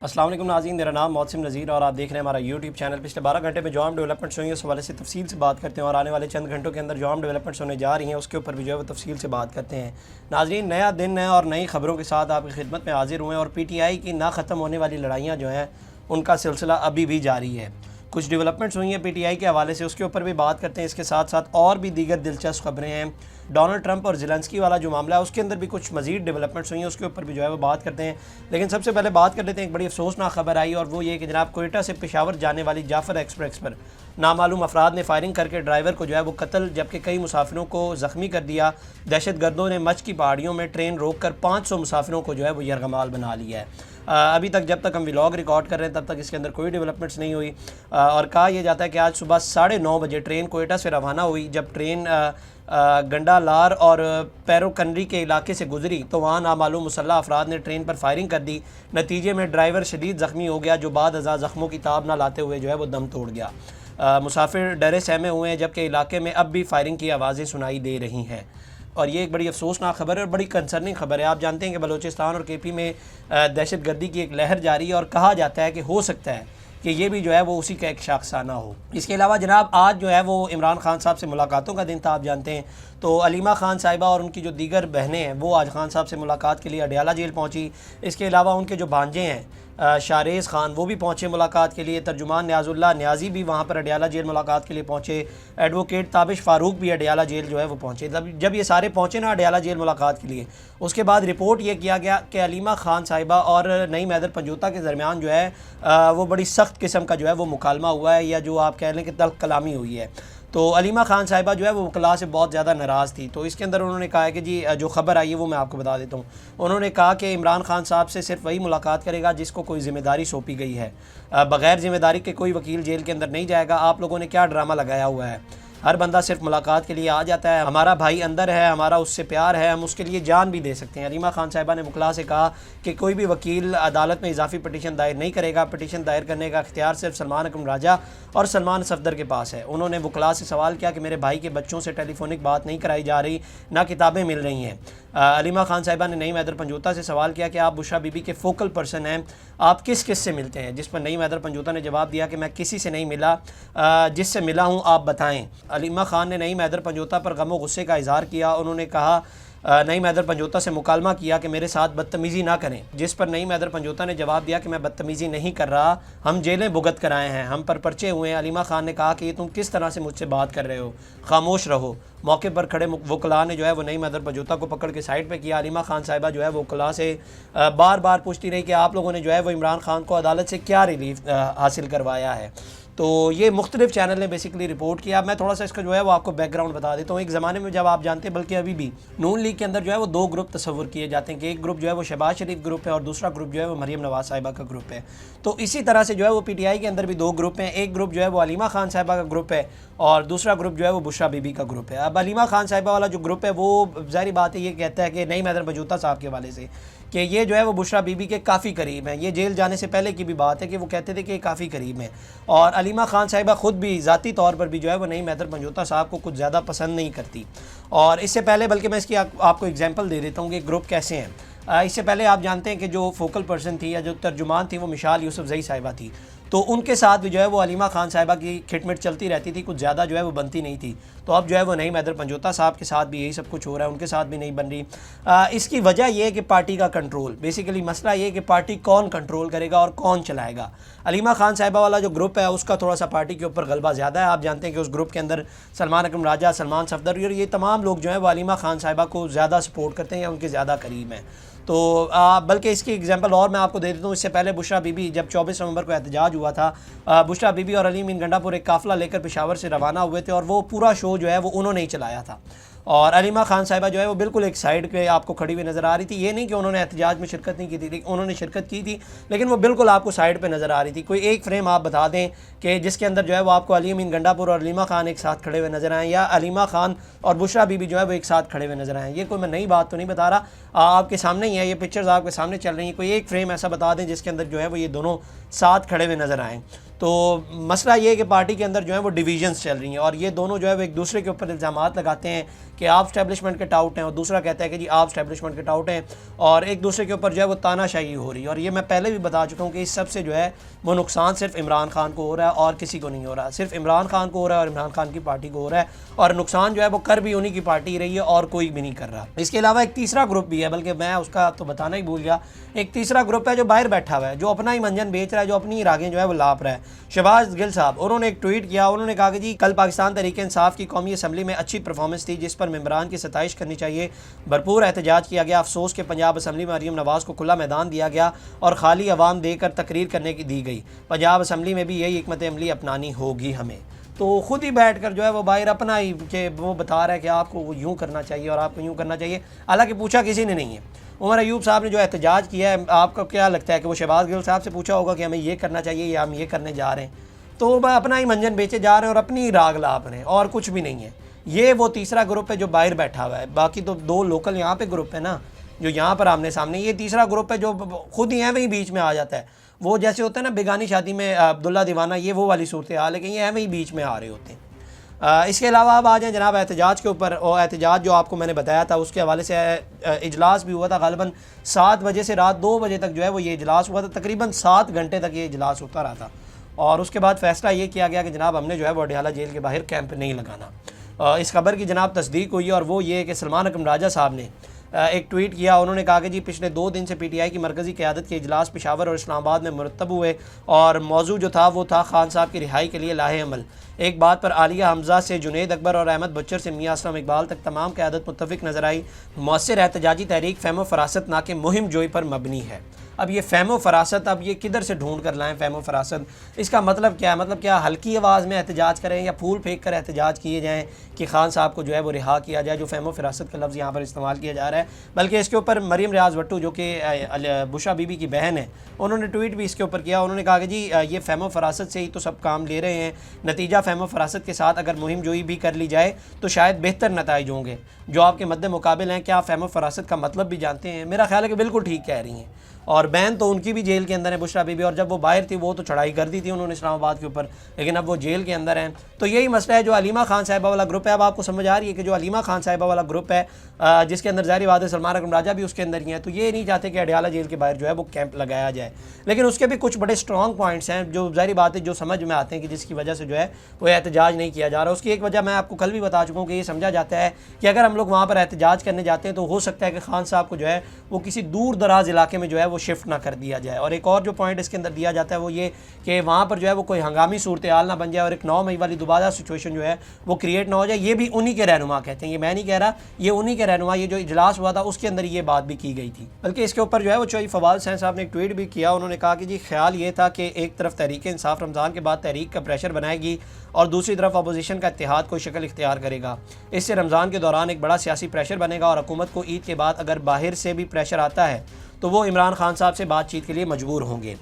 अस्सलाम वालेकुम नाज़रीन, मेरा नाम मोहसिन नज़ीर और आप देख रहे हैं हमारा यूट्यूब चैनल। पिछले 12 घंटे में जो हम डेवलपमेंट्स हुई है उस हवाले से तफसील से बात करते हैं और आने वाले चंद घंटों के अंदर जो हम डेवलपमेंट्स होने जा रही हैं उसके ऊपर भी जो है वो तफसील से बात करते हैं। नाज़रीन, नया दिन है और नई खबरों के साथ आपकी खिदमत में हाजिर हुए हैं और PTI की ना ख़त्म होने वाली लड़ाइयाँ जो हैं उनका सिलसिला अभी भी जारी है। कुछ डेवलपमेंट्स हुई हैं PTI के हवाले से, उसके ऊपर भी बात करते हैं। इसके साथ साथ और भी दीगर दिलचस्प खबरें हैं। डोनाल्ड ट्रंप और ज़ेलेंस्की वाला जो मामला है उसके अंदर भी कुछ मज़ीद डेवलपमेंट्स हुई हैं, उसके ऊपर भी जो है वो बात करते हैं। लेकिन सबसे पहले बात कर लेते हैं एक बड़ी अफसोसनाक खबर आई और वो ये कि जनाब कोयटा से पेशावर जाने वाली जाफ़र एक्सप्रेस पर नामालूम अफराद ने फायरिंग करके ड्राइवर को जो है वो कत्ल जबकि कई मुसाफिरों को ज़ख्मी कर दिया। दहशतगर्दों ने मच की पहाड़ियों में ट्रेन रोक कर 500 मुसाफिरों को जो है वो यरगमाल बना लिया है। अभी तक जब तक हम व्लॉग रिकॉर्ड कर रहे हैं तब तक इसके अंदर कोई डेवलपमेंट्स नहीं हुई और कहा यह जाता है कि आज सुबह 9:30 बजे ट्रेन कोयटा से रवाना हुई। जब ट्रेन गंडालार और पैरोकनरी के इलाके से गुजरी तो वहाँ नामालूम मुसल्लह अफराद ने ट्रेन पर फायरिंग कर दी। नतीजे में ड्राइवर शदीद ज़ख्मी हो गया जो बाद अज़ा ज़ख्मों की ताब ना लाते हुए जो है वो दम तोड़ गया। मुसाफिर डरे सहमे हुए हैं जबकि इलाके में अब भी फायरिंग की आवाज़ें सुनाई दे रही हैं और ये एक बड़ी अफसोसनाक खबर है और बड़ी कंसर्निंग खबर है। आप जानते हैं कि बलूचिस्तान और KP में दहशतगर्दी की एक लहर जारी है और कहा जाता है कि हो सकता है कि ये भी जो है वो उसी का एक शाखसाना हो। इसके अलावा जनाब आज जो है वो इमरान खान साहब से मुलाकातों का दिन था। आप जानते हैं तो अलीमा खान साहिबा और उनकी जो दीगर बहनें हैं वो आज खान साहब से मुलाकात के लिए अडयाला जेल पहुंची। इसके अलावा उनके जो भांजे हैं शारेज़ खान वो भी पहुँचे मुलाकात के लिए। तर्जुमान न्याजुल्लाह न्याजी भी वहाँ पर अडयाला जेल मुलाकात के लिए पहुँचे। एडवोकेट ताबिश फ़ारूक भी अडयाला जेल जो है वो पहुँचे। जब ये सारे पहुँचे ना अडयाला जेल मुलाकात के लिए, उसके बाद रिपोर्ट ये किया गया कि अलीमा खान साहिबा और नईम हैदर पंजोता के दरमियान जो है वो बड़ी सख्त किस्म का जो है वो मुकालमा हुआ है या जो आप कह लें कि तल्ख कलामी हुई है। तो अलीमा खान साहिबा जो है वो वकला से बहुत ज़्यादा नाराज़ थी। तो इसके अंदर उन्होंने कहा है कि जी जो खबर आई है वो मैं आपको बता देता हूँ। उन्होंने कहा कि इमरान खान साहब से सिर्फ वही मुलाकात करेगा जिसको कोई ज़िम्मेदारी सौंपी गई है। बग़ैर ज़िम्मेदारी के कोई वकील जेल के अंदर नहीं जाएगा। आप लोगों ने क्या ड्रामा लगाया हुआ है, हर बंदा सिर्फ मुलाकात के लिए आ जाता है। हमारा भाई अंदर है, हमारा उससे प्यार है, हम उसके लिए जान भी दे सकते हैं। अलीमा खान साहिबा ने वकला से कहा कि कोई भी वकील अदालत में इजाफी पटिशन दायर नहीं करेगा। पटिशन दायर करने का इख्तियार सिर्फ सलमान अकरम राजा और सलमान सफदर के पास है। उन्होंने वकला से सवाल किया कि मेरे भाई के बच्चों से टेलीफोनिक बात नहीं कराई जा रही, ना किताबें मिल रही हैं। अलीमा खान साहिबा ने नईम हैदर पंजोता से सवाल किया कि आप बुशरा बीबी के फोकल पर्सन हैं, आप किस किस से मिलते हैं, जिस पर नईम हैदर पंजोता ने जवाब दिया कि मैं किसी से नहीं मिला, जिससे मिला हूँ आप बताएं। अलीमा खान ने नईम हैदर पंजोता पर गम और गुस्से का इजहार किया। उन्होंने कहा नईम हैदर पंजोता से मुकालमा किया कि मेरे साथ बदतमीज़ी ना करें, जिस पर नईम हैदर पंजोता ने जवाब दिया कि मैं बदतमीज़ी नहीं कर रहा, हम जेलें भुगत कर आए हैं, हम पर पर्चे हुए हैं। अलीमा खान ने कहा कि ये तुम किस तरह से मुझसे बात कर रहे हो, खामोश रहो। मौके पर खड़े वकला ने जो है वो नईम हैदर पंजोता को पकड़ के साइड पे किया। अलीमा खान साहिबा जो है वो वकला से बार बार पूछती रही कि आप लोगों ने जो है वो इमरान खान को अदालत से क्या रिलीफ हासिल करवाया है। तो ये मुख्तलिफ चैनल ने बेसिकली रिपोर्ट किया। मैं थोड़ा सा इसका जो है वो आपको बैकग्राउंड बता देता हूँ। एक ज़माने में जब आप जानते हैं, बल्कि अभी भी नून लीग के अंदर जो है वो दो ग्रुप तस्वुर किए जाते हैं कि एक ग्रुप जो है वो शहबाज शरीफ ग्रुप है और दूसरा ग्रुप जो है वो मरीम नवाज़ साहिबा का ग्रुप है। तो इसी तरह से जो है वो PTI के अंदर भी दो ग्रुप हैं। एक ग्रुप जो है वो अलीमा खान साहिबा का ग्रुप है और दूसरा ग्रुप जो है वो बुशरा बीबी का ग्रुप है। अब अलीमा खान साहिबा वाला जो ग्रुप है वो ज़ाहिर बात है ये कहता है कि नईम हैदर पंजोता साहब के वाले से कि ये जो है वो बुशरा बीबी के काफ़ी करीब हैं। ये जेल जाने से पहले की भी बात है कि वो कहते थे कि ये काफ़ी करीब हैं और अलीमा खान साहिबा ख़ुद भी ज़ाती तौर पर भी जो है वो नईम हैदर पंजोता साहब को कुछ ज़्यादा पसंद नहीं करती। और इससे पहले बल्कि मैं इसकी आपको एग्जांपल दे देता हूँ कि ग्रुप कैसे हैं। इससे पहले आप जानते हैं कि जो फोकल पर्सन थी या जो तर्जुमान थी वो मिशाल यूसुफजई साहिबा थी। तो उनके साथ भी जो है वो अलीमा खान साहिबा की खिटमिट चलती रहती थी, कुछ ज़्यादा जो है वो बनती नहीं थी। तो अब जो है वो नईम हैदर पंजोता साहब के साथ भी यही सब कुछ हो रहा है, उनके साथ भी नहीं बन रही। इसकी वजह यह है कि पार्टी का कंट्रोल, बेसिकली मसला ये है कि पार्टी कौन कंट्रोल करेगा और कौन चलाएगा। अलीमा खान साहिबा वाला जो ग्रुप है उसका थोड़ा सा पार्टी के ऊपर गलबा ज़्यादा है। आप जानते हैं कि उस ग्रुप के अंदर सलमान अकरम राजा, सलमान सफदर और ये तमाम लोग जो है वो अलीमा खान साहिबा को ज़्यादा सपोर्ट करते हैं या उनके ज़्यादा करीब हैं। तो बल्कि इसकी एग्जांपल और मैं आपको दे देता हूँ। इससे पहले बुशरा बीबी जब 24 नवंबर को एहतजाज हुआ था, बुशरा बीबी और अली मीन गंडापुर एक काफ़िला लेकर पेशावर से रवाना हुए थे और वो पूरा शो जो है वो उन्होंने ही चलाया था। और अलीमा खान साहिबा जो है वो बिल्कुल एक साइड पे आपको खड़ी हुई नज़र आ रही थी। ये नहीं कि उन्होंने एहतजाज में शिरकत नहीं की थी, उन्होंने शिरकत की थी, लेकिन वो बिल्कुल आपको साइड पे नज़र आ रही थी। कोई एक फ्रेम आप बता दें कि जिसके अंदर जो है वो आपको अली मीन गंडापुर और अलीमा खान एक साथ खड़े हुए नज़र आएँ या अलीमा खान और बुशरा बीबी जो है वो एक साथ खड़े हुए नज़र आएँ। ये कोई मैं नई बात तो नहीं बता रहा, आपके सामने ही है, ये पिक्चर्स आपके सामने चल रही हैं। कोई एक फ्रेम ऐसा बता दें जिसके अंदर जो है वो ये दोनों साथ खड़े हुए नज़र आएँ। तो मसला ये है कि पार्टी के अंदर जो है वो डिवीजन्स चल रही हैं और ये दोनों जो है वो एक दूसरे के ऊपर इल्ज़ामात लगाते हैं कि आप स्टैब्लिशमेंट के टाउट हैं और दूसरा कहता है कि जी आप स्टैब्लिशमेंट के टाउट हैं, और एक दूसरे के ऊपर जो है वो तानाशाही हो रही है। और ये मैं पहले भी बता चुका हूँ कि इस सब से जो है वो नुकसान सिर्फ इमरान खान को हो रहा है और किसी को नहीं हो रहा, सिर्फ इमरान खान को हो रहा है और इमरान खान की पार्टी को हो रहा है, और नुकसान जो है वो कर भी उन्हीं की पार्टी रही है और कोई भी नहीं कर रहा। इसके अलावा एक तीसरा ग्रुप भी है, बल्कि मैं उसका तो बताना ही भूल गया, एक तीसरा ग्रुप है जो बाहर बैठा हुआ है, जो अपना ही मंजन बेच रहा है, जो अपनी रागें जो है वो लाप रहा है। शहबाज गिल साहब, उन्होंने एक ट्वीट किया, उन्होंने कहा कि जी कल पाकिस्तान तहरीक-ए-इंसाफ की कौमी असम्बली में अच्छी परफॉर्मेंस थी जिस पर मेंबरान की सताइश करनी चाहिए, भरपूर एहतजाज किया गया। अफसोस के पंजाब असम्बली में मरीम नवाज़ को खुला मैदान दिया गया और खाली अवाम देकर तकरीर करने की दी गई। पंजाब असम्बली में भी यही हिकमत अमली अपनानी होगी हमें। तो खुद ही बैठ कर जो है वो बाहर अपना ही के वो बता रहा है कि आपको यूँ करना चाहिए और आपको यूँ करना चाहिए, हालांकि पूछा किसी ने नहीं है। उमर अयूब साहब ने जो एहतजाज किया है, आपको क्या लगता है कि वो शहबाज गिल साहब से पूछा होगा कि हमें ये करना चाहिए या हम ये करने जा रहे हैं? तो वह अपना ही मंजन बेचे जा रहे हैं और अपनी राग लाप रहे हैं और कुछ भी नहीं है। ये वो तीसरा ग्रुप है जो बाहर बैठा हुआ है, बाकी तो दो लोकल यहाँ पे ग्रुप है ना जो यहाँ पर आमने सामने। ये तीसरा ग्रुप है जो खुद ही है वही बीच में आ जाता है, वो जैसे होता है ना बेगानी शादी में अब्दुल्ला दीवाना, ये वो वाली सूरत हाल है कि ये वही बीच में आ रहे होते हैं। इसके अलावा अब आ जाएँ जनाब एहतजाज के ऊपर। और एहतजाज जो आपको मैंने बताया था उसके हवाले से इजलास भी हुआ था, गालिबन 7 बजे से रात 2 बजे तक जो है वो ये इजलास हुआ था, तकरीबन 7 घंटे तक ये इजलास होता रहा था। और उसके बाद फैसला ये किया गया कि जनाब हमने जो है वो अडयाला जेल के बाहर कैंप नहीं लगाना। इस खबर की जनाब तस्दीक हुई और वो ये कि सलमान अकरम राजा साहब ने एक ट्वीट किया। उन्होंने कहा कि जी पिछले 2 दिन से PTI की मरकज़ी क़यादत के इजलास पेशावर और इस्लामाबाद में मुरतब हुए और मौजू जो था वो था खान साहब की रिहाई के लिए लाहे अमल। एक बात पर आलिया हमजा से जुनैद अकबर और अहमद बच्चर से मियां असलम इकबाल तक तमाम क़यादत मुत्तफ़िक़ नज़र आई। मौसर एहतजाजी तहरीक फ़हम फ़रासत ना कि मुहिम जोई पर मबनी है। अब ये फ़हम फ़रासत, अब ये किधर से ढूंढ कर लाएँ फ़हम फ़रासत? इसका मतलब क्या है? मतलब क्या हल्की आवाज़ में एहतजाज करें या फूल फेंक कर एहतजाज किए जाएँ कि खान साहब को जो है वो रिहा किया जाए, जो फ़हम फ़रासत का लफ्ज़ यहाँ पर इस्तेमाल किया जा रहा है। बल्कि इसके ऊपर मरीम रियाज़ भट्टू जो कि बुशा बीबी की बहन है, उन्होंने ट्वीट भी इसके ऊपर किया। उन्होंने कहा कि जी ये फ़हम फ़रासत से ही तो सब काम ले रहे हैं, नतीजा फ़हम फ़रासत के साथ अगर मुहिम जोई भी कर ली जाए तो शायद बेहतर नताइज होंगे जो आपके मद्दे मुकाबिल हैं। क्या आप फ़हम फ़रासत का मतलब भी जानते हैं? मेरा ख्याल है कि बिल्कुल ठीक कह रही हैं। और बहन तो उनकी भी जेल के अंदर है, बुशरा बीबी, और जब वो बाहर थी वो तो चढ़ाई कर दी थी उन्होंने इस्लामाबाद के ऊपर, लेकिन अब वो जेल के अंदर हैं। तो यही मसला है जो अलीमा खान साहिबा वाला ग्रुप है। अब आपको समझ आ रही है कि जो अलीमा खान साहिबा वाला ग्रुप है जिसके अंदर ज़ाहिर बात है सलमान अकरम राजा भी उसके अंदर ही हैं, तो ये नहीं चाहते कि अडयाला जेल के बाहर जो है वो कैंप लगाया जाए। लेकिन उसके भी कुछ बड़े स्ट्रॉन्ग पॉइंट्स हैं जो ज़ाहिर बात है जो समझ में आते हैं कि जिसकी वजह से जो है वो एहतजाज नहीं किया जा रहा। उसकी एक वजह मैं आपको कल भी बता चुका हूँ कि ये समझा जाता है कि अगर हम लोग वहाँ पर एहतजाज करने जाते हैं तो हो सकता है कि खान साहब को जो है वो किसी दूर दराज इलाके में जो है वो शिफ्ट ना कर दिया जाए। और एक और जो पॉइंट इसके अंदर दिया जाता है वो ये कि वहाँ पर जो है वो कोई हंगामी सूरत हाल ना बन जाए और एक 9 मई वाली दोबारा सिचुएशन जो है वो क्रिएट ना हो जाए। ये भी उन्हीं के रहनुमा कहते हैं, ये मैं नहीं कह रहा, ये उन्हीं के रहनुमा, ये जो इजलास हुआ था उसके अंदर ये बात भी की गई थी। बल्कि इसके ऊपर जो है वो चौधरी फवाद हुसैन साहब ने एक ट्वीट भी किया। उन्होंने कहा कि जी ख्याल ये था कि एक तरफ तहरीक-ए-इंसाफ रमज़ान के बाद तहरीक का प्रेशर बनाएगी और दूसरी तरफ अपोजिशन का इत्तेहाद कोई शक्ल इख्तियार करेगा। इससे रमज़ान के दौरान एक बड़ा सियासी प्रेशर बनेगा और हुकूमत को ईद के बाद अगर बाहर से भी प्रेशर आता है तो वो इमरान खान साहब से बातचीत के लिए मजबूर होंगे।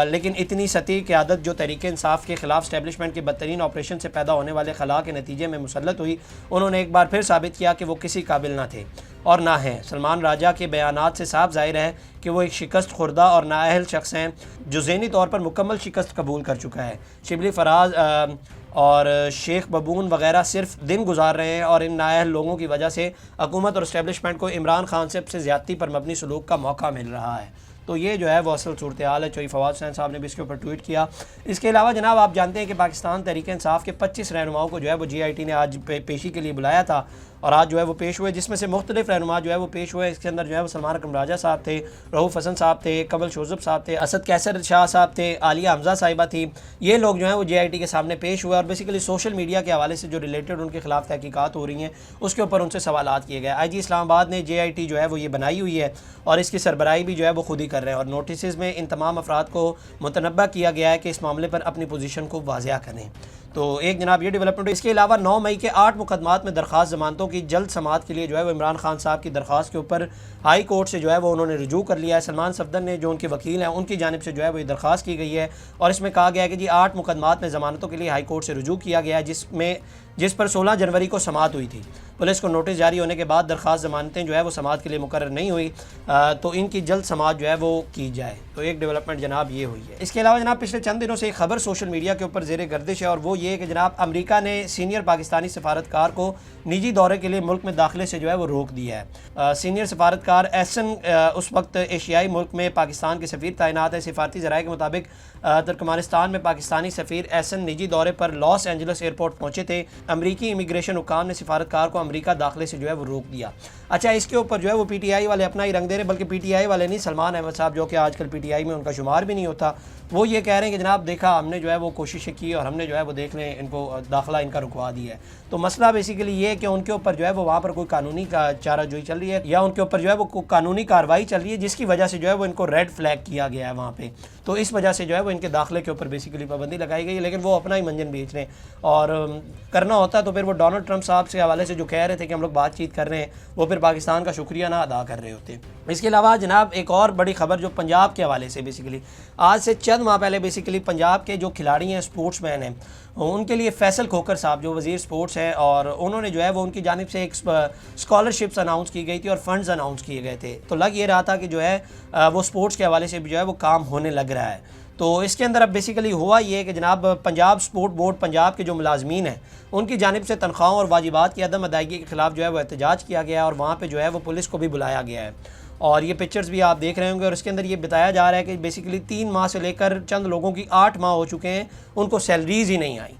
लेकिन इतनी सती क़यादत जो तहरीक-ए-इंसाफ के ख़िलाफ़ स्टैब्लिशमेंट के बदतरीन ऑपरेशन से पैदा होने वाले खला के नतीजे में मुसल्लत हुई, उन्होंने एक बार फिर साबित किया कि वो किसी काबिल ना थे और ना हैं। सलमान राजा के बयानात से साफ ज़ाहिर है कि वो एक शिकस्त खुर्दा और नाअहल शख्स हैं जो ज़हनी तौर पर मुकम्मल शिकस्त कबूल कर चुका है। शिबली फराज और शेख बबून वगैरह सिर्फ दिन गुजार रहे हैं और इन नाअहल लोगों की वजह से हुकूमत और इस्टेब्लिशमेंट को इमरान खान से ज़्यादती पर मबनी सलूक का मौका मिल रहा है। तो ये जो है वो असल सूरत हाल है। चौधरी फवाद हुसैन साहब ने भी इसके ऊपर ट्वीट किया। इसके अलावा जनाब आप जानते हैं कि पाकिस्तान तहरीक-ए-इंसाफ के 25 रहनुमाओं को जो है वो GIT ने आज पेशी के लिए बुलाया था और आज जो है वो पेश हुए, जिसमें से मुख्तलिफ रहनुमा जो है वो पेश हुए। इसके अंदर जो है वो सलमान अकरम राजा साहब थे, रऊफ़ हसन साहब थे, कमल शोज़ब साहब थे, असद कैसर शाह साहब थे, आलिया हमजा साहिबा थी। ये लोग जो हैं वो GIT के सामने पेश हुए और बेसिकली सोशल मीडिया के हवाले से जो रिलेटेड उनके खिलाफ तहकीकात हो रही हैं उसके ऊपर उनसे सवालात किए गए। IG इस्लामाबाद ने GIT जो है वो ये बनाई हुई है और इसकी सरबराही भी जो है वो खुद ही कर रहे हैं और नोटिस में इन तमाम अफराद को मुतनब्बा किया गया है कि इस मामले पर अपनी पोजीशन को वाज़िया करें। तो एक जनाब ये डेवलपमेंट। इसके अलावा 9 मई के 8 मुकदमात में दरख्वास्त ज़मानतों की जल्द समाअत के लिए जो है वो इमरान खान साहब की दरख्वास्त के ऊपर हाई कोर्ट से जो है वो उन्होंने रुजू कर लिया है। सलमान सफदर ने जो उनके वकील हैं उनकी जानिब से जो है वो ये दरख्वास्त की गई है और इसमें कहा गया है कि जी 8 मुकदमात में ज़मानतों के लिए हाई कोर्ट से रुजू किया गया है, जिसमें जिस पर 16 जनवरी को समाअत हुई थी। पुलिस को नोटिस जारी होने के बाद दरख्वास्त ज़मानतें जो है वो समाअत के लिए मुकर्रर नहीं हुई, तो इनकी जल्द समाअत जो है वो की जाए। तो एक डेवलपमेंट जनाब ये हुई है। इसके अलावा जनाब पिछले चंद दिनों से एक खबर सोशल मीडिया के ऊपर ज़ेरे गर्दिश है, और वो ये कि जनाब अमेरिका ने सीनियर पाकिस्तानी सफारतकार को निजी दौरे के लिए मुल्क में दाखिले से जो है वो रोक दिया है। सीनियर सफारतकार एहसन उस वक्त एशियाई मुल्क में पाकिस्तान के सफ़ीर तैनात है। सिफारती ज़राए के मुताबिक तुर्कमानिस्तान में पाकिस्तानी सफ़ीर एहसन निजी दौरे पर लॉस एंजल्स एयरपोर्ट पहुंचे थे। अमरीकी इमिग्रेशन हुकाम ने सिफारतकार को अमेरिका दाखिले से जो है वो रोक दिया। अच्छा, इसके ऊपर जो है वो PTI वाले अपना ही रंग दे रहे, बल्कि PTI वाले नहीं, सलमान अहमद साहब जो कि आजकल PTI में उनका शुमार भी नहीं होता, वो ये कह रहे हैं कि जनाब देखा हमने जो है वो कोशिशें की और हमने जो है वो देख लें इनको दाखिला इनका रुकवा दिया है। तो मसला बेसिकली ये है कि उनके ऊपर जो है वो वहाँ पर कोई कानूनी चाराजोई चल रही है, या उनके ऊपर जो है वो कानूनी कार्रवाई चल रही है, जिसकी वजह से जो है वो इनको रेड फ्लैग किया गया है वहाँ पे। तो इस वजह से जो है वो इनके दाखिले के ऊपर बेसिकली पाबंदी लगाई गई है, लेकिन वो अपना ही मंजन बेच रहे हैं। और करना होता तो फिर वो डोनाल्ड ट्रंप साहब से हवाले से जो कह रहे थे कि हम लोग बातचीत कर रहे हैं, वो फिर पाकिस्तान का शुक्रिया ना अदा कर रहे होते। इसके अलावा जनाब एक और बड़ी खबर जो पंजाब के हवाले से, बेसिकली आज से चंद माह पहले बेसिकली पंजाब के जो खिलाड़ी हैं, स्पोर्ट्समैन हैं, उनके लिए फैसल खोकर साहब जो वज़ीर स्पोर्ट्स हैं, और उन्होंने जो है वो उनकी जानिब से एक स्कॉलरशिप्स अनाउंस की गई थी और फंड्स अनाउंस किए गए थे। तो लग ये रहा था कि जो है वो स्पोर्ट्स के हवाले से भी जो है वो काम होने लग रहा है। तो इसके अंदर अब बेसिकली हुआ ये है कि जनाब पंजाब स्पोर्ट बोर्ड पंजाब के जो मुलाजमीन हैं, उनकी जानिब से तनख्वाहों और वाजिबात की अदम अदायगी के खिलाफ जो है वो एहतजाज किया गया है, और वहाँ पर जो है वो पुलिस को भी बुलाया गया है। और ये पिक्चर्स भी आप देख रहे होंगे, और इसके अंदर ये बताया जा रहा है कि बेसिकली 3 माह से लेकर चंद लोगों की 8 माह हो चुके हैं, उनको सैलरीज़ ही नहीं आई।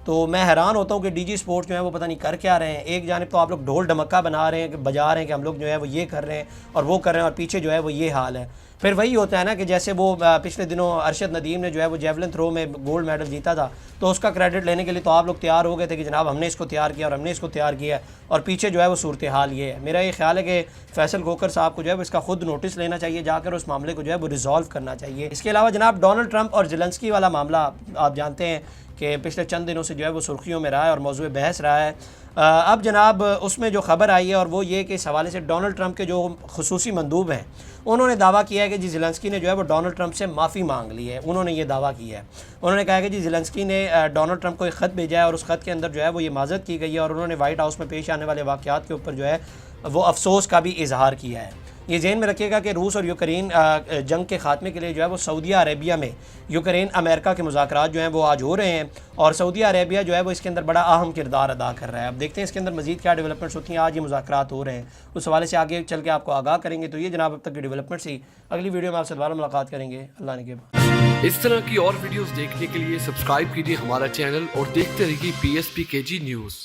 तो मैं हैरान होता हूँ कि DG स्पोर्ट्स जो है वो पता नहीं कर क्या रहे हैं। एक जानिब तो आप लोग ढोल ढमक्का बना रहे हैं कि बजा रहे हैं कि हम लोग जो है वो ये कर रहे हैं और वो कर रहे हैं, और पीछे जो है वो ये हाल है। फिर वही होता है ना कि जैसे वो पिछले दिनों अरशद नदीम ने जो है वो जेवलिन थ्रो में गोल्ड मेडल जीता था, तो उसका क्रेडिट लेने के लिए तो आप लोग तैयार हो गए थे कि जनाब हमने इसको तैयार किया और हमने इसको तैयार किया, और पीछे जो है वो सूरत हाल ये है। मेरा ये ख्याल है कि फैसल खोकर साहब को जो है वो इसका खुद नोटिस लेना चाहिए, जाकर उस मामले को जो है वो रिजॉल्व करना चाहिए। इसके अलावा जनाब डोनाल्ड ट्रंप और ज़ेलेंस्की वाला मामला आप जानते हैं कि पिछले चंद दिनों से जो है वो सुर्खियों में रहा है और मौजूद बहस रहा है। अब जनाब उसमें जो खबर आई है, और वो ये कि इस हवाले से डोनाल्ड ट्रंप के जो खुसूसी मंदूब हैं, उन्होंने दावा किया है कि जी ज़ेलेंस्की ने जो है वो डोनाल्ड ट्रंप से माफ़ी मांग ली है। उन्होंने ये दावा किया है। उन्होंने कहा कि जी ज़ेलेंस्की ने डोनाल्ड ट्रंप को एक ख़त भेजा है, और उस ख़त के अंदर जो है वो ये माज़रत की गई है, और उन्होंने वाइट हाउस में पेश आने वाले वाक़यात के ऊपर जो है वो अफसोस का भी इजहार किया है। ये ज़हन में रखिएगा कि रूस और यूक्रेन जंग के ख़ात्मे के लिए जो है वो सऊदी अरेबिया में यूक्रेन अमेरिका के मुज़ाकरात जो हैं वो आज हो रहे हैं, और सऊदी अरेबिया जो है वो इसके अंदर बड़ा अहम किरदार अदा कर रहा है। अब देखते हैं इसके अंदर मज़ीद क्या डेवलपमेंट्स होती हैं। आज ये मुज़ाकरात हो रहे हैं, उस हवाले से आगे चल के आपको आगाह करेंगे। तो ये जनाब अब तक की डेवलपमेंट्स ही, अगली वीडियो में आपसे दोबारा मुलाकात करेंगे। अल्लाह ने के इस तरह की और वीडियोस देखने के लिए सब्सक्राइब कीजिए हमारा चैनल और देखते रहिए PSPKG न्यूज़।